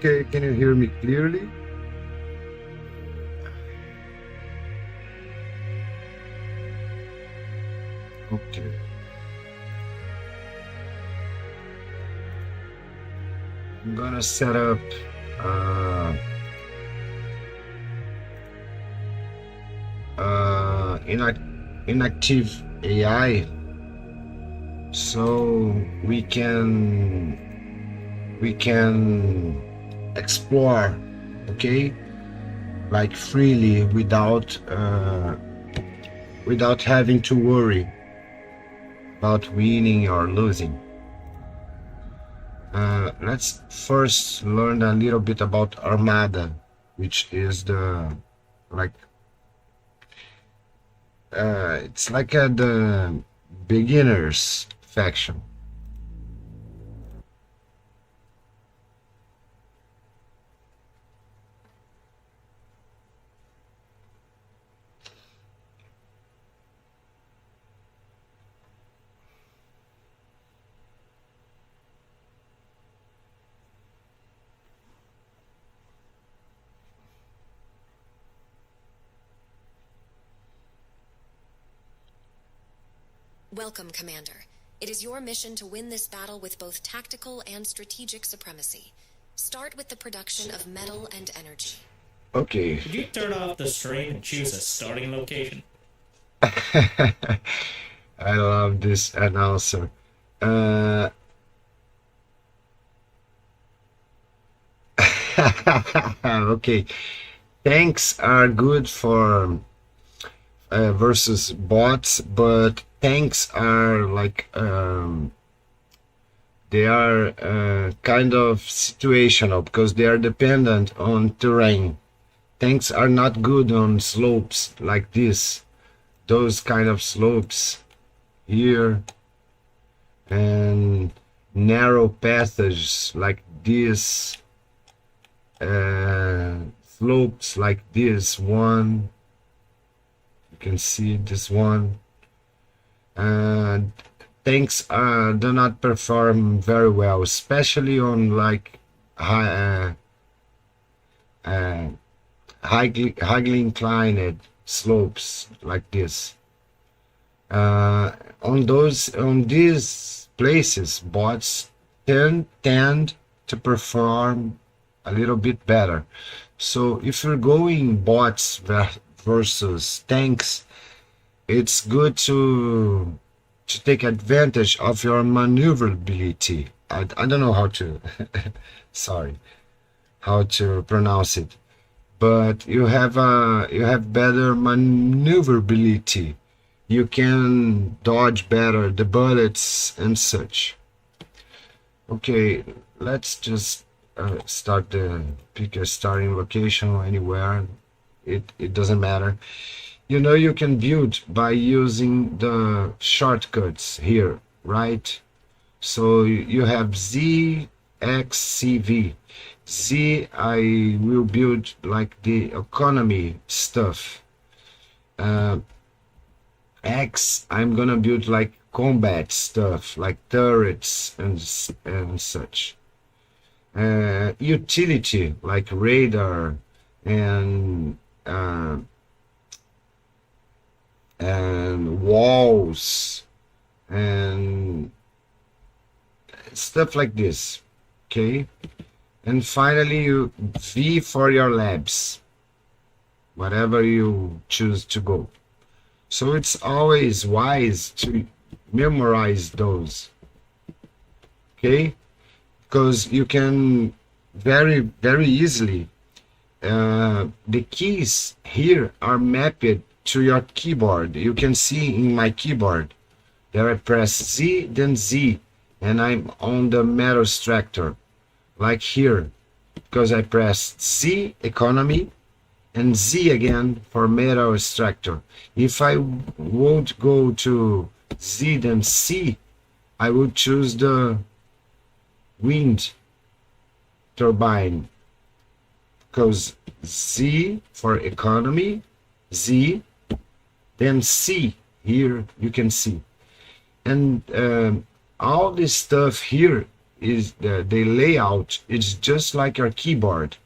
Okay, can you hear me clearly? Okay. I'm gonna set up uh, inactive AI so we can explore, okay, like freely without having to worry about winning or losing. Let's first learn a little bit about Armada, which is the like it's like the beginners faction. Welcome, Commander. It is your mission to win this battle with both tactical and strategic supremacy. Start with the production of metal and energy. Okay. Could you turn off the stream and choose a starting location? I love this announcer. Okay. Tanks are good for versus bots, but tanks are like they are kind of situational because they are dependent on terrain. Tanks are not good on slopes like this, those kind of slopes here, and narrow passages like this, slopes like this one. You can see this one. And tanks do not perform very well, especially on like highly inclined slopes like this. On these places, bots tend to perform a little bit better. So if you're going bots versus tanks, it's good to take advantage of your maneuverability. I don't know how to sorry, how to pronounce it, but you have better maneuverability. You can dodge better the bullets and such. Okay, let's just pick a starting location anywhere. It doesn't matter. You know, you can build by using the shortcuts here, right? So you have Z, X, CV. Z, I will build like the economy stuff. X, I'm gonna build like combat stuff, like turrets and such. Utility, like radar and walls and stuff like this. Okay, and finally you V for your labs, whatever you choose to go. So it's always wise to memorize those, okay, because you can very easily the keys here are mapped to your keyboard. You can see in my keyboard there I press Z, then Z, and I'm on the metal extractor, like here, because I pressed Z economy and Z again for metal extractor. If I would go to Z then C, I would choose the wind turbine, because Z for economy, Z, then C, here you can see. And all this stuff here is the layout. It's just like your keyboard.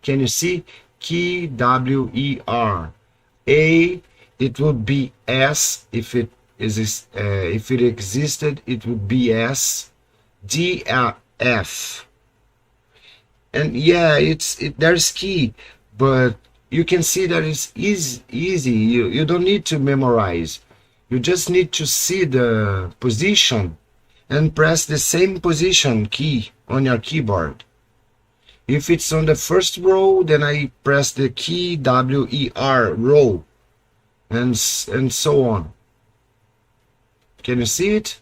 Can you see? Key, W-E-R. A, it would be S if it if it existed, it would be S. D, F. And yeah, there's key, but you can see that it's easy. You don't need to memorize. You just need to see the position and press the same position key on your keyboard. If it's on the first row, then I press the key W-E-R, row, and so on. Can you see it?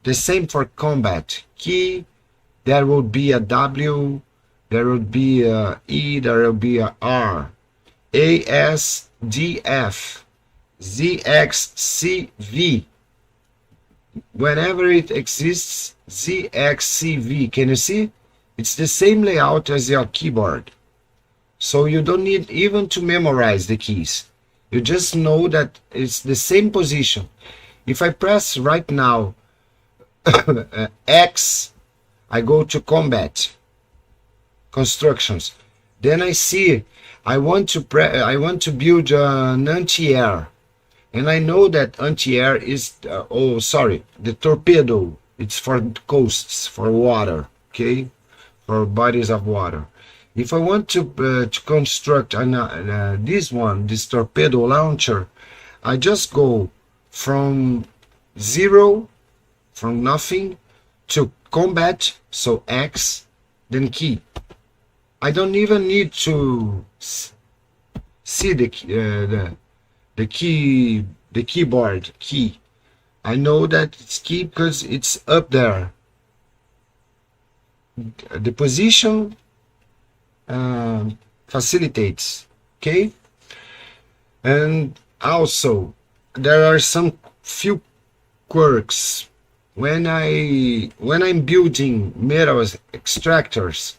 The same for combat. Key, there will be a W, there will be a E, there will be a R. A, S, D, F, Z, X, C, V. Whenever it exists, Z, X, C, V. Can you see? It's the same layout as your keyboard. So you don't need even to memorize the keys. You just know that it's the same position. If I press right now X, I go to combat, constructions. Then I see I want to build an anti-air, and I know that anti-air is the torpedo. It's for coasts, for water, okay, for bodies of water. If I want to construct this torpedo launcher, I just go from zero, from nothing, to combat, so X, then key. I don't even need to see the keyboard key. I know that it's key because it's up there. The position facilitates, okay? And also there are some few quirks when I'm building metal extractors.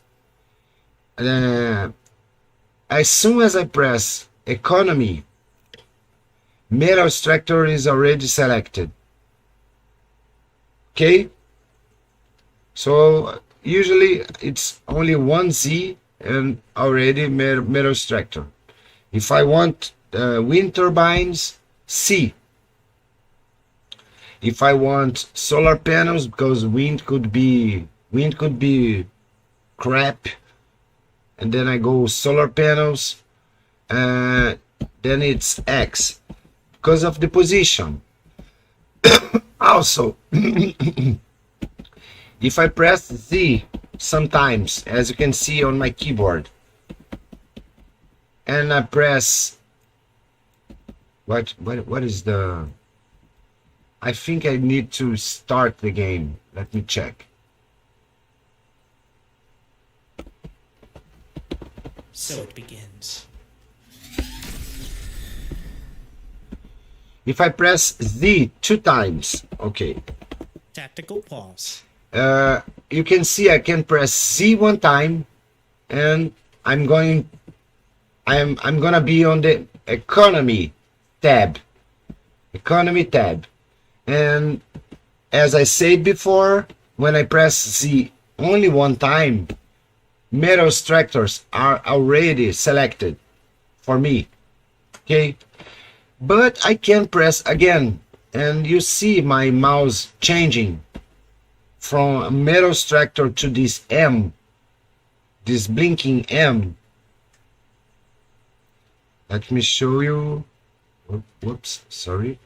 As soon as I press economy, metal extractor is already selected, okay? So usually it's only one Z and already metal extractor. If I want wind turbines, C. If I want solar panels, because wind could be crap, and then I go solar panels, then it's X because of the position. Also, if I press Z sometimes, as you can see on my keyboard, and I press what is the, I think I need to start the game. Let me check. So it begins. If I press Z 2 times, okay. Tactical pause. You can see I can press Z 1 time, and I'm gonna be on the economy tab. And as I said before, when I press Z only 1 time, metal extractors are already selected for me, okay? But I can press again, and you see my mouse changing from a metal extractor to this M, this blinking M. Let me show you. Whoops, sorry.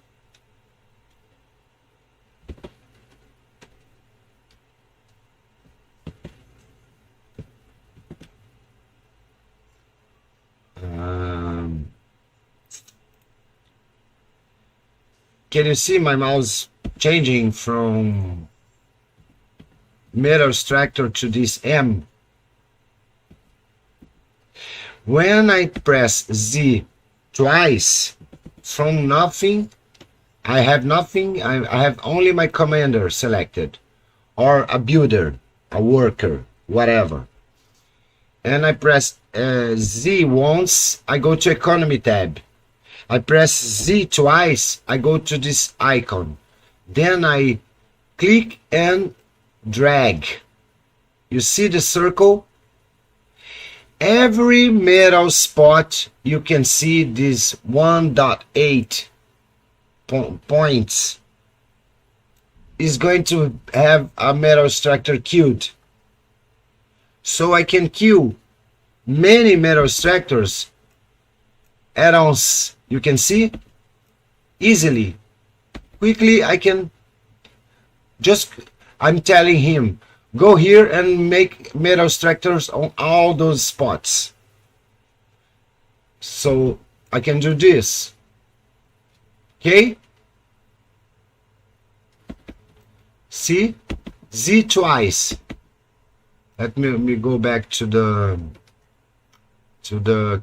Can you see my mouse changing from metal extractor to this M? When I press Z twice, from nothing, I have nothing, I have only my commander selected, or a builder, a worker, whatever. And I press Z once, I go to economy tab. I press Z twice, I go to this icon. Then I click and drag. You see the circle? Every metal spot you can see these 1.8 points is going to have a metal extractor queued. So I can queue many metal extractors add-ons, you can see, easily. Quickly I can just, I'm telling him, go here and make metal extractors on all those spots. So I can do this. Okay? See? Z twice. Let me go back to the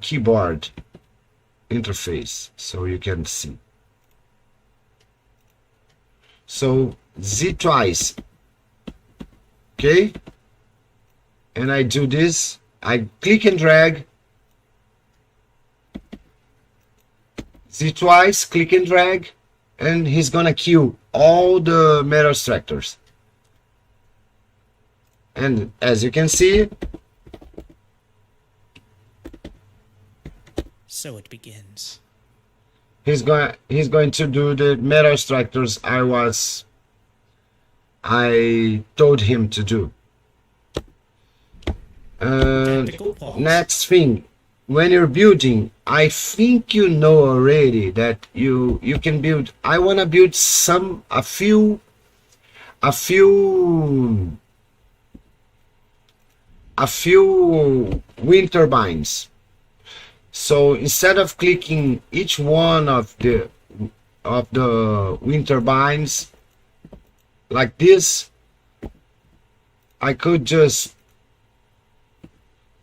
keyboard interface so you can see. So Z twice. Okay? And I do this. I click and drag. Z twice, click and drag, and he's gonna queue all the metal extractors. And as you can see, So it begins. he's going to do the metal extractors I told him to do. Tactical pause. Next thing, when you're building, I think you know already that you can build. I want to build a few wind turbines. So instead of clicking each one of the wind turbines like this, I could just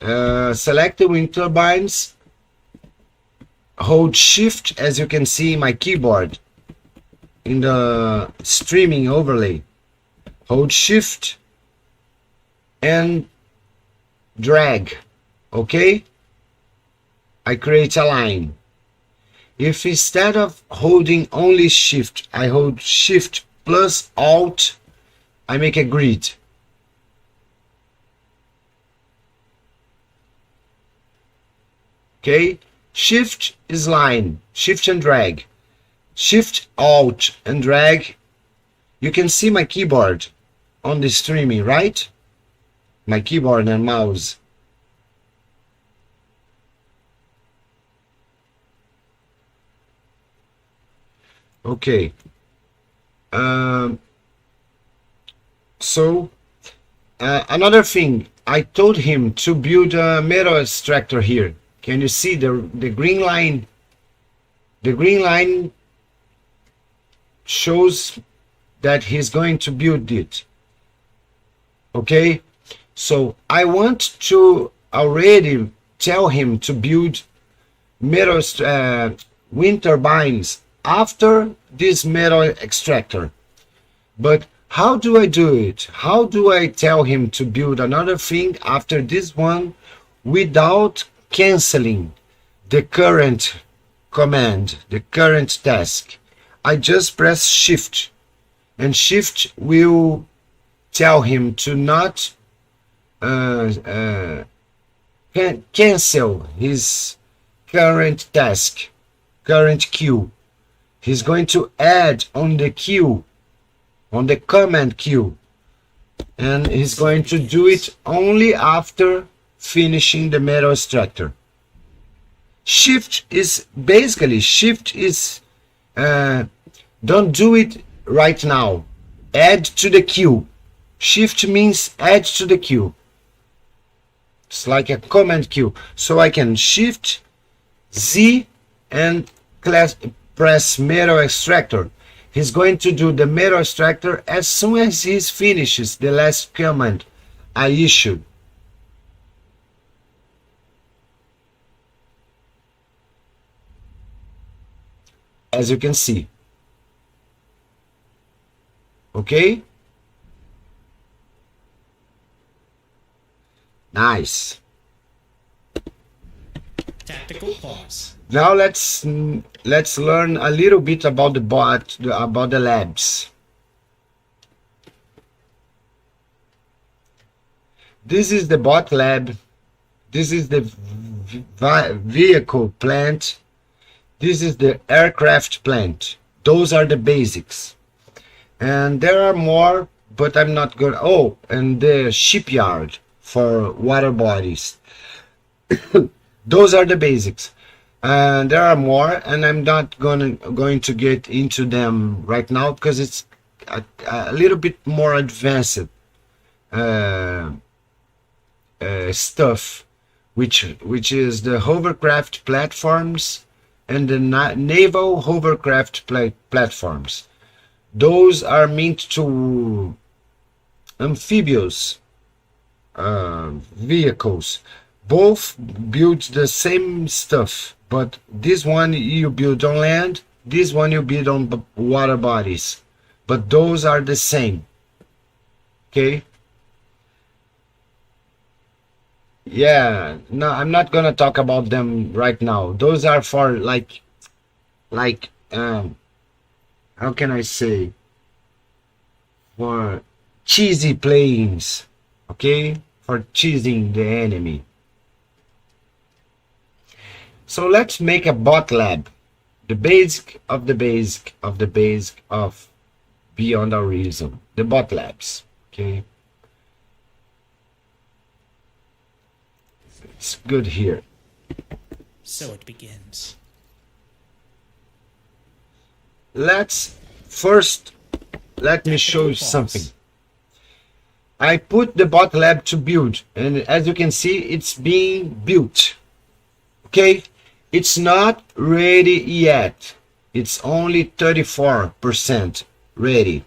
select the wind turbines, hold shift, as you can see in my keyboard in the streaming overlay, hold shift and drag. Okay, I create a line. If instead of holding only shift, I hold shift plus alt, I make a grid. Okay, shift is line, shift and drag, shift alt and drag. You can see my keyboard on the streaming, right? My keyboard and mouse. Okay. Another thing, I told him to build a metal extractor here. Can you see the green line? The green line shows that he's going to build it. Okay, so I want to already tell him to build metal wind turbines after this metal extractor. But how do I do it? How do I tell him to build another thing after this one without canceling the current command, the current task? I just press shift, and shift will tell him to not cancel his current task, current queue. He's going to add on the queue, on the command queue, and he's going to do it only after finishing the metal extractor. Shift is basically, don't do it right now. Add to the queue. Shift means add to the queue. It's like a command queue. So I can shift Z and press metal extractor. He's going to do the metal extractor as soon as he finishes the last command I issued. As you can see. Okay? Nice. Tactical pause. Now let's learn a little bit about about the labs. This is the bot lab. This is the vehicle plant. This is the aircraft plant. Those are the basics. And there are more, but I'm not going. Oh, and the shipyard for water bodies. Those are the basics. And there are more, and I'm not going to get into them right now because it's a little bit more advanced stuff, which is the hovercraft platforms and the naval hovercraft platforms. Those are meant to amphibious vehicles. Both build the same stuff, but this one you build on land, this one you build on water bodies, but those are the same. Okay. Yeah, no, I'm not gonna talk about them right now. Those are for like how can I say, for cheesy playings, okay, for cheesing the enemy. So let's make a bot lab, the basic of the basic of the basic of Beyond Our Reason, the bot labs. Okay, it's good here. So it begins. Let's first let me show you something. I put the bot lab to build, and as you can see, it's being built. Okay, it's not ready yet. It's only 34% ready,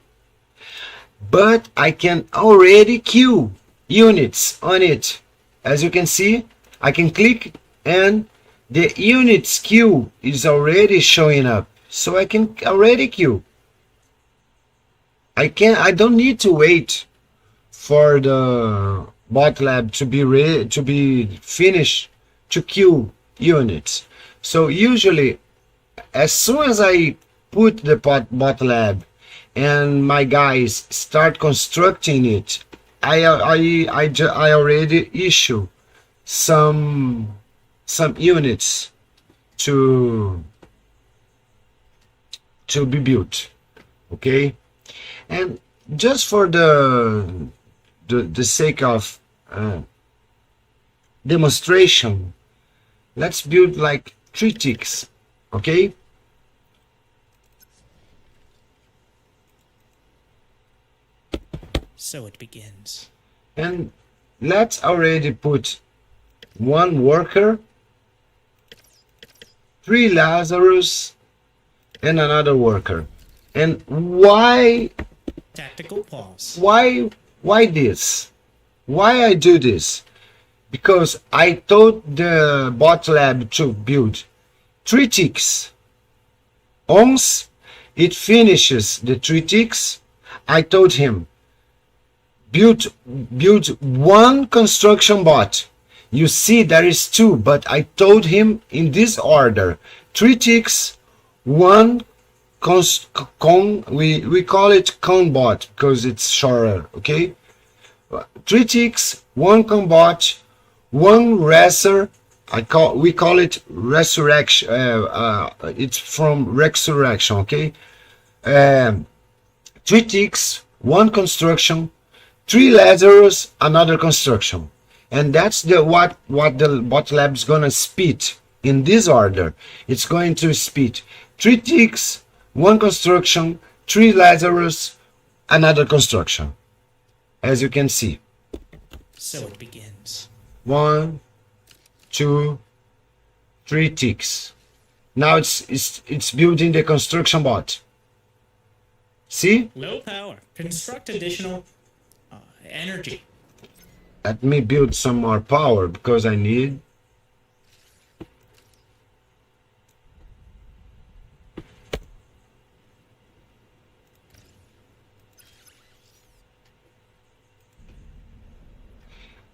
but I can already queue units on it. As you can see, I can click and the units queue is already showing up, so I can already queue. I don't need to wait for the bot lab to be ready, to be finished to queue units. So usually, as soon as I put the bot lab and my guys start constructing it, I already issue some units to be built. Okay, and just for the sake of demonstration, let's build like 3 ticks. Okay, So it begins. and let's already put 1 worker, 3 Lazarus, and another worker. And why Tactical pause. why this? Why I do this? Because I told the bot lab to build 3 ticks. Once it finishes the 3 ticks, I told him build 1 construction bot. You see there is 2, but I told him in this order: 3 ticks, 1 we call it con bot because it's shorter. Okay, 3 ticks, 1 con bot, 1 racer. We call it resurrection. It's from resurrection. Okay, 3 ticks, 1 construction, 3 Lazarus, another construction. And that's what the bot lab is gonna spit in this order. It's going to spit 3 ticks, 1 construction, 3 Lazarus, another construction. As you can see, So it begins. 1, 2, 3 ticks. Now it's building the construction bot. See? Low power. Construct additional energy. Let me build some more power because I need.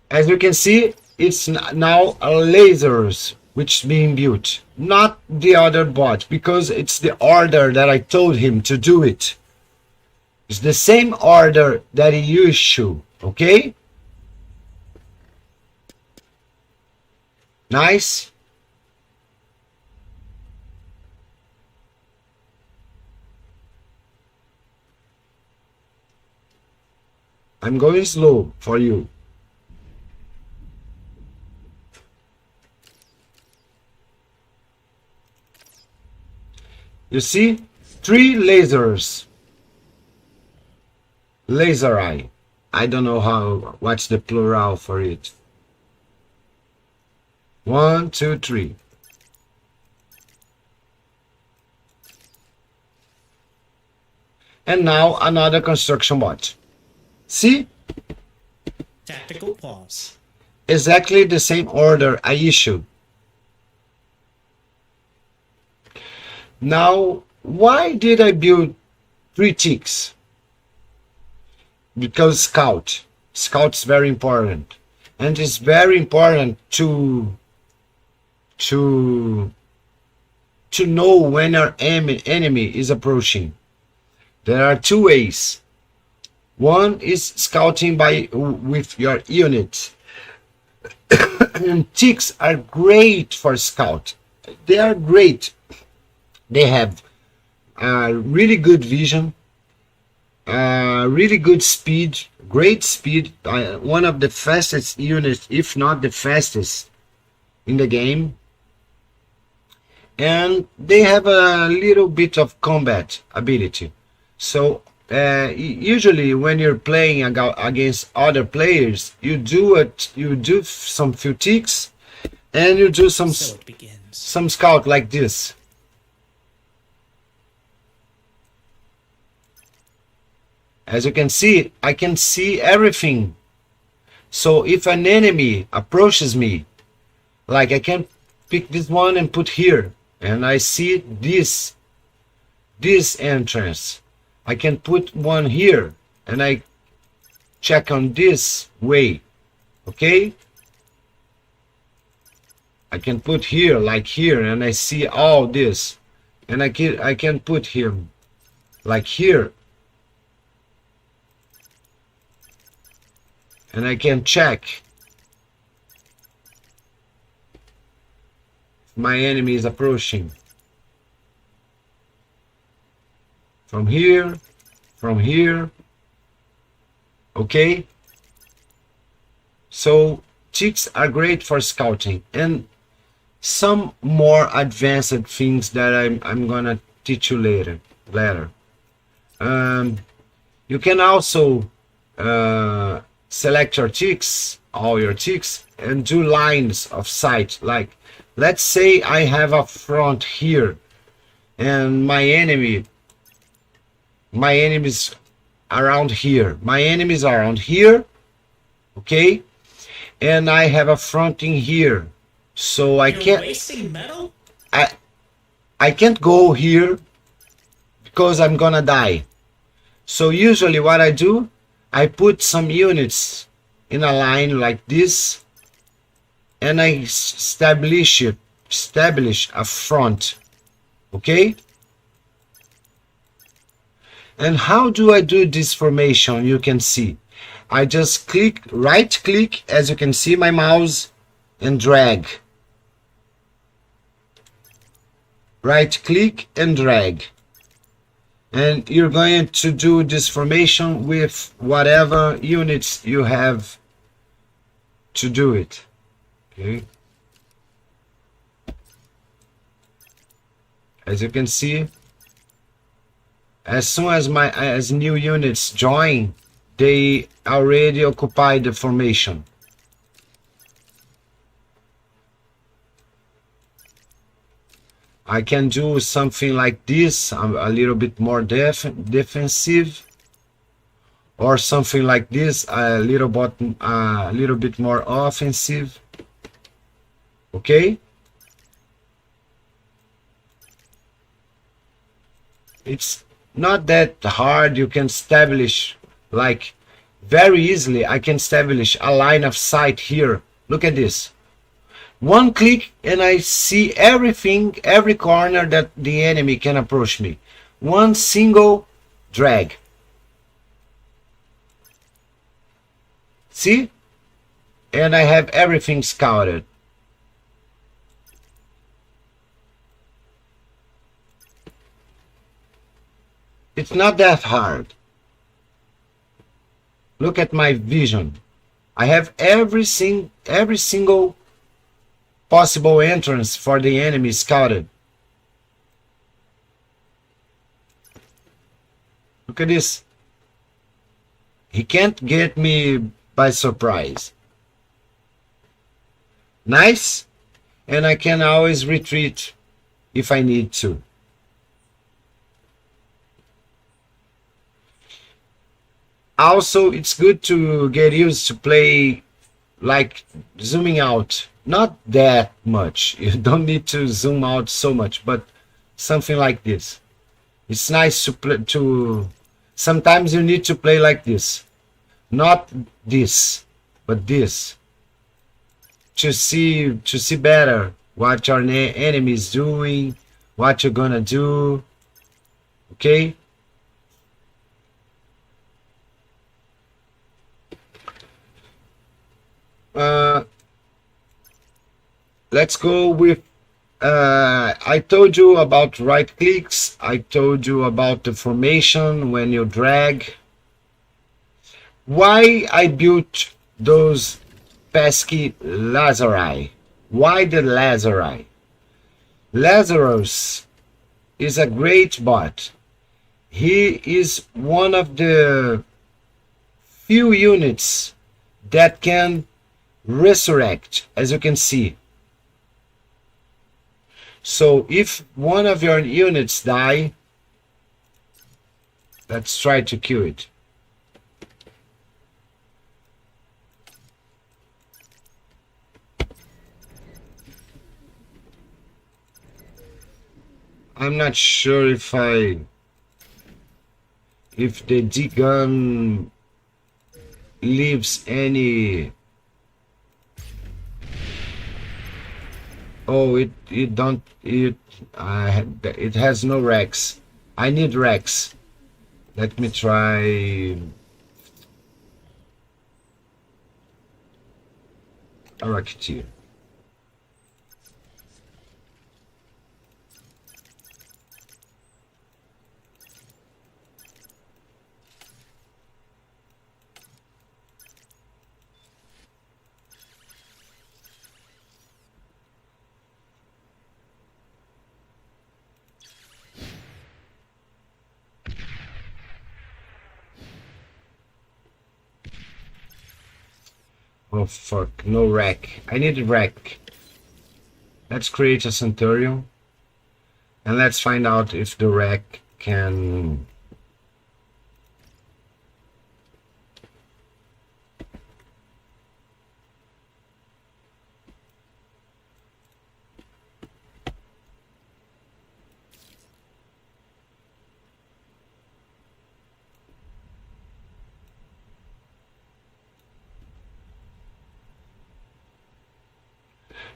As you can see, it's now a lasers which is being built, not the other bot, because it's the order that I told him to do it. It's the same order that he used to, okay? Nice. I'm going slow for you. You see? 3 lasers. Laser eye. I don't know what's the plural for it. 1, 2, 3. And now another construction bot. See? Tactical pause. Exactly the same order I issued. Now, why did I build 3 ticks? Because scout. Scout's very important. And it's very important to know when our enemy is approaching. There are 2 ways. One is scouting with your unit. And ticks are great for scout. They are great. They have really good vision, really good speed, great speed. One of the fastest units, if not the fastest in the game. And they have a little bit of combat ability. So usually when you're playing against other players, you do some few ticks, and you do some So it begins. scout like this. As you can see, I can see everything. So if an enemy approaches me, like I can pick this one and put here, and I see this entrance. I can put one here, and I check on this way. Okay? I can put here, like here, and I see all this. And I can put him like here. And I can check if my enemy is approaching. From here. Okay? So ticks are great for scouting. And some more advanced things that I'm gonna teach you later. You can also select your ticks, all your ticks, and do lines of sight. Like, let's say I have a front here, and my enemy's around here. My enemy's around here, okay? And I have a front in here, so I You're can't. wasting metal? I can't go here because I'm gonna die. So usually what I do, I put some units in a line like this, and I establish a front. Okay? And how do I do this formation? You can see. I just right click, as you can see my mouse, and drag. Right click and drag. And you're going to do this formation with whatever units you have to do it. Okay. As you can see, as soon as new units join, they already occupy the formation. I can do something like this, a little bit more defensive, or something like this, a little bit more offensive. Okay? It's not that hard. You can establish, like, very easily. I can establish a line of sight here. Look at this. One click and I see everything, every corner that the enemy can approach me. One single drag. See? And I have everything scouted. It's not that hard. Look at my vision. I have every single possible entrance for the enemy scouted. Look at this. He can't get me by surprise. Nice? And I can always retreat if I need to. Also, it's good to get used to play like zooming out. Not that much. You don't need to zoom out so much, but something like this. It's nice to play to. Sometimes you need to play like this, not this, but this, to see better what your enemy is doing, what you're gonna do. Okay. Let's go with I told you about right clicks. I told you about the formation when you drag. Why I built those pesky Lazari? Why the Lazari? Lazarus is a great bot. He is one of the few units that can resurrect, as you can see. So if one of your units die, let's try to kill it. I'm not sure if the D-gun leaves any. Oh, it has no Rex. I need Rex. Let me try. A Rocketeer. Oh fuck, no wreck. I need a wreck. Let's create a Centurion. And let's find out if the wreck can.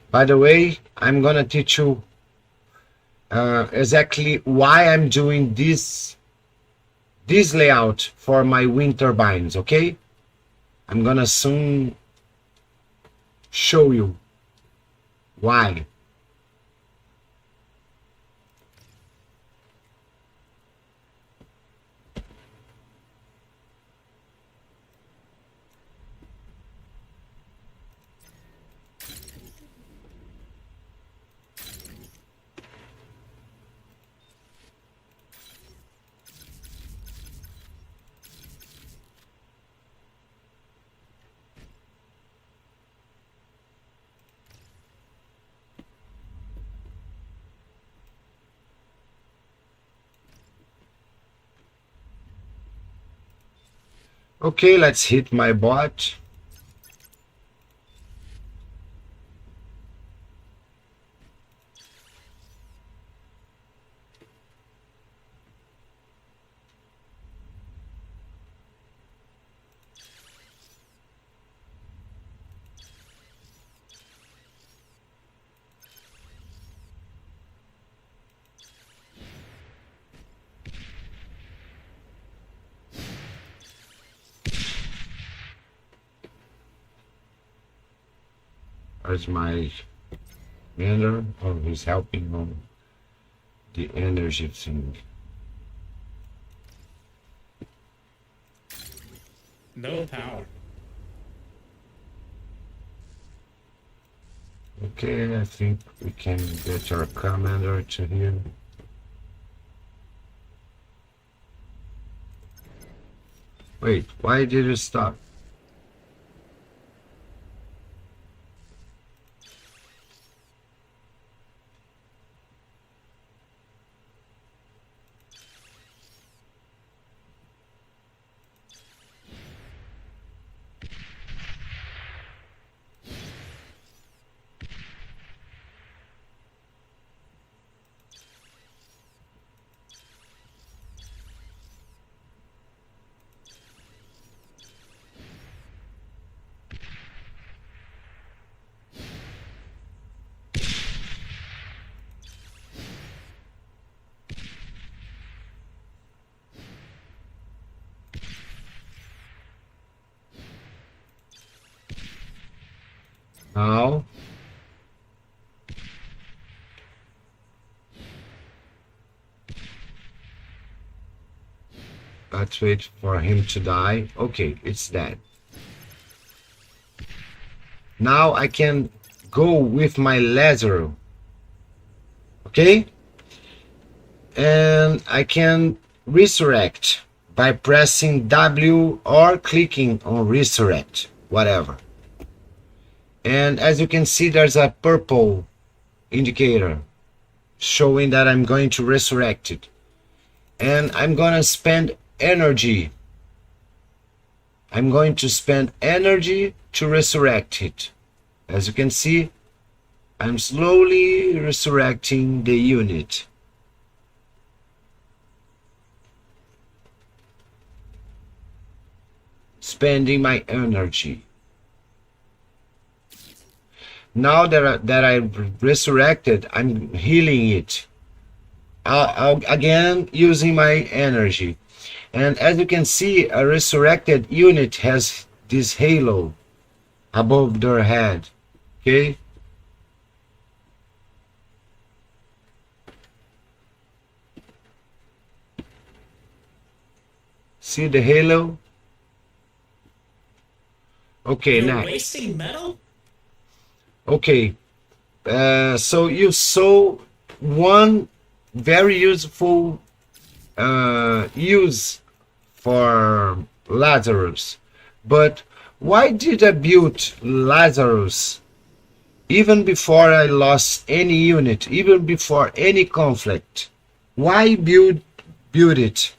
By the way, I'm gonna teach you exactly why I'm doing this layout for my wind turbines, okay? I'm gonna soon show you why. Okay, let's hit my bot. As my commander, or he's helping on the energy thing. No power. Okay, I think we can get our commander to here. Wait, why did it stop? Now, let's wait for him to die. Okay, it's dead. Now I can go with my laser. Okay? And I can resurrect by pressing W or clicking on resurrect, whatever. And as you can see, there's a purple indicator showing that I'm going to resurrect it. And I'm gonna spend energy. I'm going to spend energy to resurrect it. As you can see, I'm slowly resurrecting the unit. Spending my energy. Now that I resurrected, I'm healing it. I'll again using my energy. And as you can see, a resurrected unit has this halo above their head. Okay? See the halo? Okay, You're next. wasting metal? Okay, so you saw one very useful use for Lazarus, but why did I build Lazarus even before I lost any unit, even before any conflict? Why build it?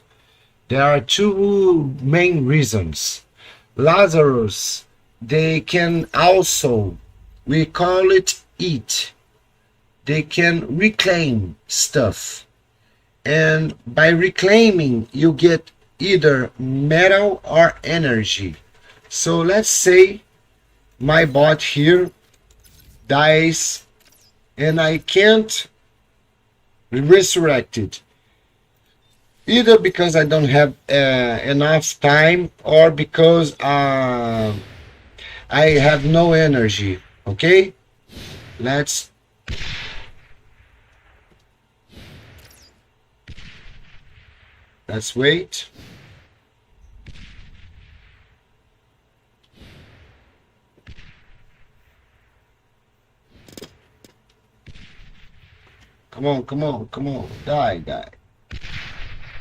There are two main reasons. Lazarus, they can also, we call it eat. They can reclaim stuff. And by reclaiming, you get either metal or energy. So let's say my bot here dies and I can't resurrect it. Either because I don't have enough time or because I have no energy. Okay? Let's wait. Come on, come on, come on. Die, die.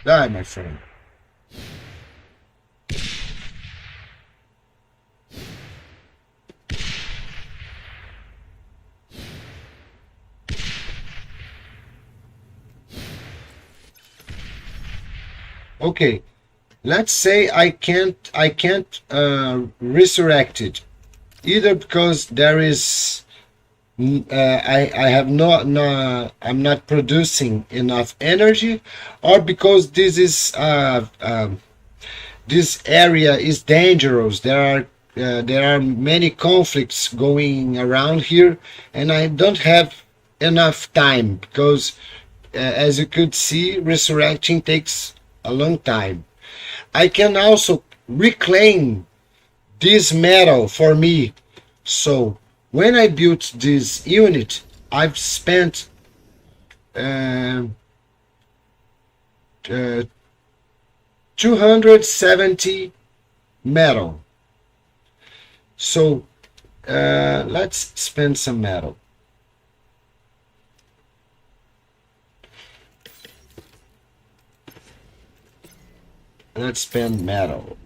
Die, my friend. Okay, let's say I can't resurrect it, either because there is I have no I'm not producing enough energy, or because this area is dangerous. There are many conflicts going around here, and I don't have enough time because as you could see, resurrecting takes a long time. I can also reclaim this metal for me. So when I built this unit, I've spent 270 metal. So let's spend some metal. Let's spend metal.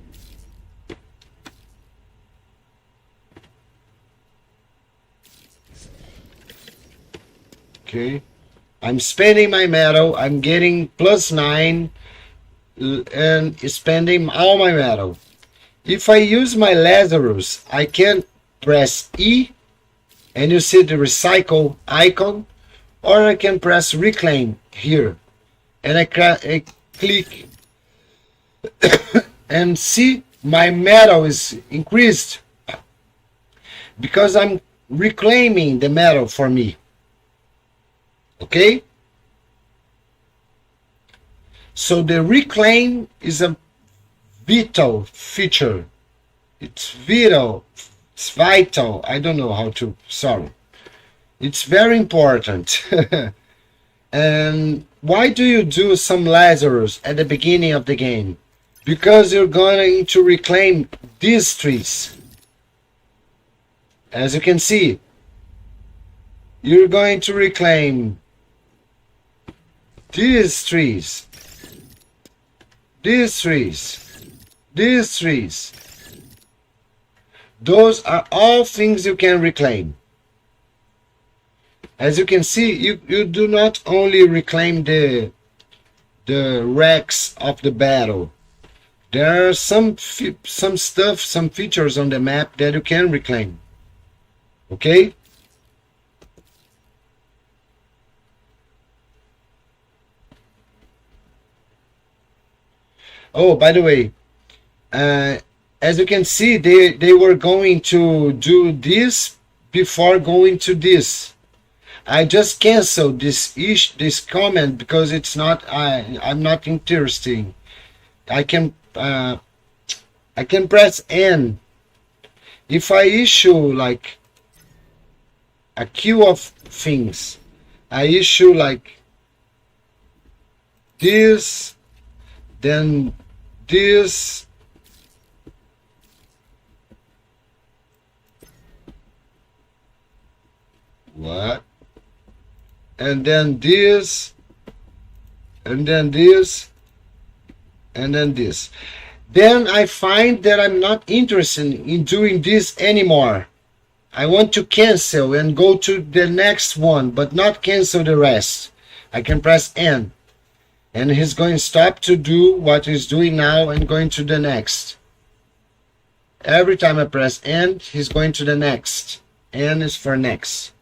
Okay, I'm spending my metal. I'm getting +9 and spending all my metal. If I use my Lazarus, I can press E and you see the recycle icon, or I can press reclaim here and I click and see my metal is increased because I'm reclaiming the metal for me. Okay, so the reclaim is a vital feature. It's vital. It's vital. I don't know how to. Sorry. It's very important. And why do you do some Lazarus at the beginning of the game? Because you're going to reclaim these trees. As you can see, you're going to reclaim these trees, these trees, these trees. Those are all things you can reclaim. As you can see, you do not only reclaim the wrecks of the battle. There are some stuff, some features on the map that you can reclaim. Okay? Oh, by the way, as you can see, they were going to do this before going to this. I just canceled this comment because it's not. I'm not interested. I can press N. If I issue like a queue of things, I issue like this, then this, what, and then this, and then this, and then this. Then I find that I'm not interested in doing this anymore. I want to cancel and go to the next one, but not cancel the rest. I can press N. And he's going to stop to do what he's doing now and going to the next. Every time I press N, he's going to the next. N is for next.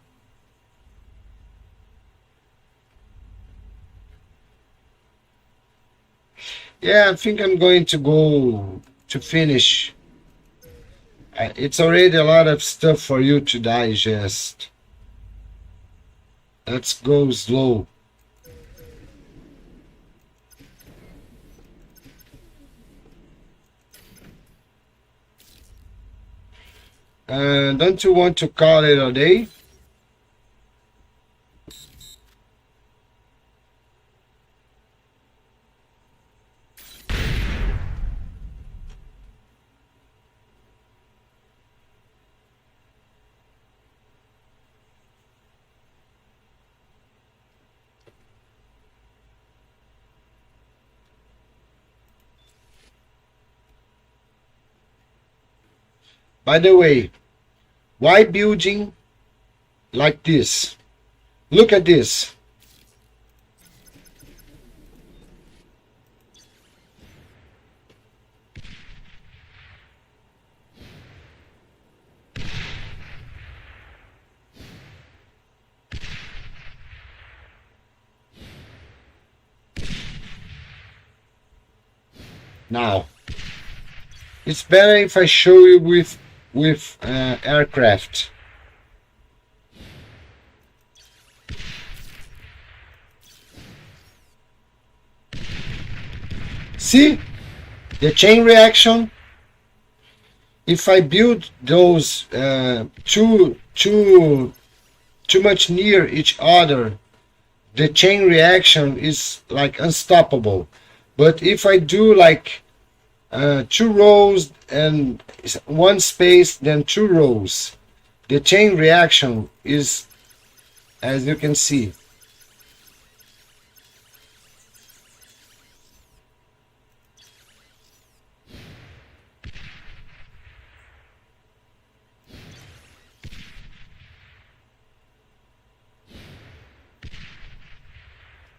Yeah, I think I'm going to go to finish. It's already a lot of stuff for you to digest. Let's go slow. Don't you want to call it a day? By the way, why building like this? Look at this. Now, it's better if I show you with aircraft. See the chain reaction? If I build those too much near each other, the chain reaction is like unstoppable. But if I do like two rows and one space, then two rows. The chain reaction is, as you can see,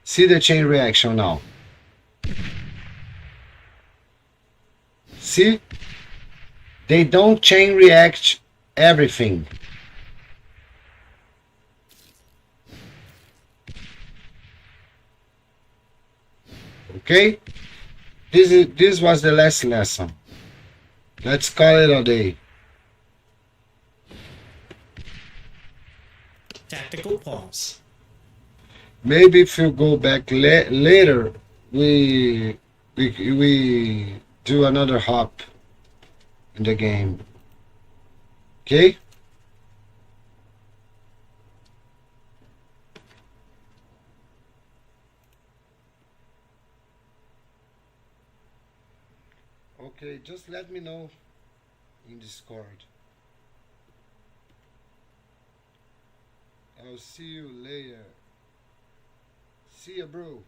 see the chain reaction now. See, they don't chain react everything. Okay, this was the last lesson. Let's call it a day. Tactical pause. Maybe if you go back later, we do another hop in the game. Okay? Okay, just let me know in Discord. I'll see you later. See ya, bro.